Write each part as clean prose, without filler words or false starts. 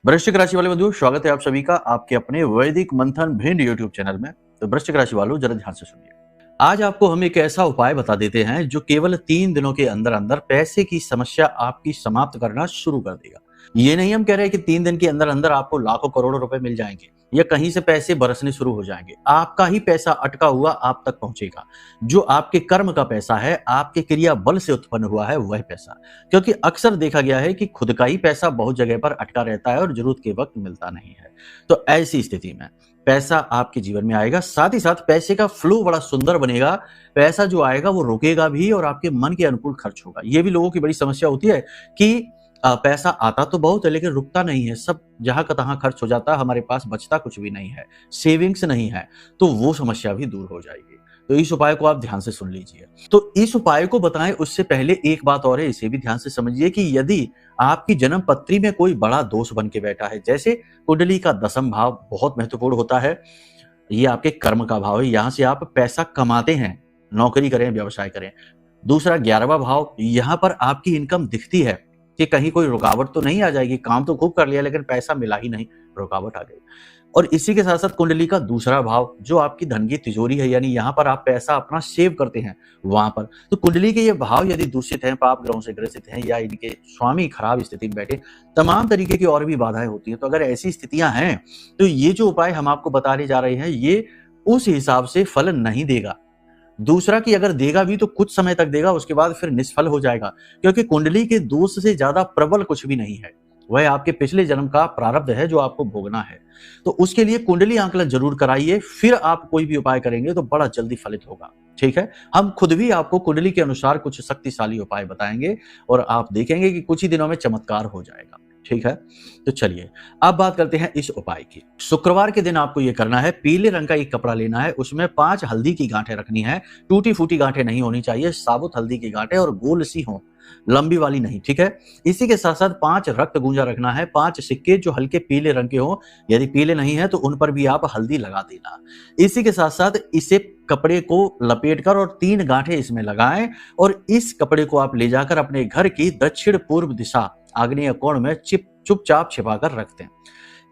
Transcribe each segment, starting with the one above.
वृश्चिक राशि वाले बंधुओं, स्वागत है आप सभी का आपके अपने वैदिक मंथन भिंड यूट्यूब चैनल में। तो वृश्चिक राशि वालों, जरा ध्यान से सुनिए। आज आपको हम एक ऐसा उपाय बता देते हैं जो केवल 3 दिनों के अंदर अंदर पैसे की समस्या आपकी समाप्त करना शुरू कर देगा। ये नहीं हम कह रहे कि 3 दिन के अंदर अंदर आपको लाखों करोड़ों रुपए मिल जाएंगे या कहीं से पैसे बरसने शुरू हो जाएंगे। आपका ही पैसा अटका हुआ आप तक पहुंचेगा। जो आपके कर्म का पैसा है, आपके क्रिया बल से उत्पन्न हुआ है, वह पैसा। क्योंकि अक्सर देखा गया है कि खुद का ही पैसा बहुत जगह पर अटका रहता है और जरूरत के वक्त मिलता नहीं है। तो ऐसी स्थिति में पैसा आपके जीवन में आएगा, साथ ही साथ पैसे का फ्लो बड़ा सुंदर बनेगा। पैसा जो आएगा वो रुकेगा भी और आपके मन के अनुकूल खर्च होगा। ये भी लोगों की बड़ी समस्या होती है कि पैसा आता तो बहुत है लेकिन रुकता नहीं है, सब जहां का तहां खर्च हो जाता है, हमारे पास बचता कुछ भी नहीं है, सेविंग्स नहीं है। तो वो समस्या भी दूर हो जाएगी। तो इस उपाय को आप ध्यान से सुन लीजिए। तो इस उपाय को बताएं उससे पहले एक बात और है, इसे भी ध्यान से समझिए कि यदि आपकी जन्म पत्री में कोई बड़ा दोष बन के बैठा है, जैसे कुंडली का 10वां भाव बहुत महत्वपूर्ण होता है। ये आपके कर्म का भाव है, यहां से आप पैसा कमाते हैं, नौकरी करें, व्यवसाय करें। दूसरा 11वां भाव, यहां पर आपकी इनकम दिखती है कि कहीं कोई रुकावट तो नहीं आ जाएगी, काम तो खूब कर लिया लेकिन पैसा मिला ही नहीं, रुकावट आ गई। और इसी के साथ साथ कुंडली का दूसरा भाव जो आपकी धन की तिजोरी है, यानी यहाँ पर आप पैसा अपना सेव करते हैं वहां पर। तो कुंडली के ये भाव यदि दूषित हैं, पाप ग्रहों से ग्रसित हैं या इनके स्वामी खराब स्थिति में बैठे, तमाम तरीके की और भी बाधाएं होती हैं। तो अगर ऐसी स्थितियां हैं तो ये जो उपाय हम आपको बताने जा रहे हैं ये उस हिसाब से फल नहीं देगा। दूसरा कि अगर देगा भी तो कुछ समय तक देगा, उसके बाद फिर निष्फल हो जाएगा। क्योंकि कुंडली के दोष से ज्यादा प्रबल कुछ भी नहीं है, वह आपके पिछले जन्म का प्रारब्ध है जो आपको भोगना है। तो उसके लिए कुंडली आंकलन जरूर कराइए, फिर आप कोई भी उपाय करेंगे तो बड़ा जल्दी फलित होगा। ठीक है, हम खुद भी आपको कुंडली के अनुसार कुछ शक्तिशाली उपाय बताएंगे और आप देखेंगे कि कुछ ही दिनों में चमत्कार हो जाएगा। ठीक है, तो चलिए अब बात करते हैं इस उपाय की। शुक्रवार के दिन आपको यह करना है, पीले रंग का एक कपड़ा लेना है, उसमें 5 हल्दी की गांठें रखनी है। टूटी फूटी गांठें नहीं होनी चाहिए, साबुत हल्दी की गांठें और गोल सी हो, लंबी वाली नहीं। ठीक है, इसी के साथ साथ 5 रक्त गूंजा रखना है, 5 सिक्के जो हल्के पीले रंग के हो, यदि पीले नहीं है तो उन पर भी आप हल्दी लगा देना। इसी के साथ साथ इसे कपड़े को लपेटकर और 3 गांठें इसमें लगाएं और इस कपड़े को आप ले जाकर अपने घर की दक्षिण पूर्व दिशा आग्नेय कोण में चुपचाप छिपाकर रखते हैं।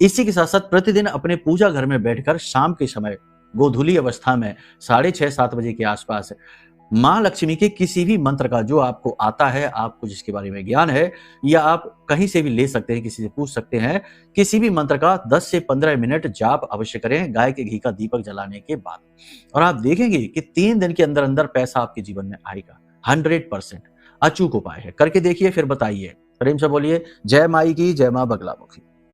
इसी के साथ साथ प्रतिदिन अपने पूजा घर में बैठकर शाम के समय गोधूली अवस्था में 6:30-7 बजे के आसपास माँ लक्ष्मी के किसी भी मंत्र का जो आपको आता है, आपको जिसके बारे में ज्ञान है, या आप कहीं से भी ले सकते हैं, किसी से पूछ सकते हैं, किसी भी मंत्र का 10 से 15 मिनट जाप अवश्य करें गाय के घी का दीपक जलाने के बाद। और आप देखेंगे कि 3 दिन के अंदर अंदर पैसा आपके जीवन में आएगा। 100% अचूक उपाय है, करके देखिए फिर बताइए। प्रेम से बोलिए जय माई की, जय माँ बगलामुखी।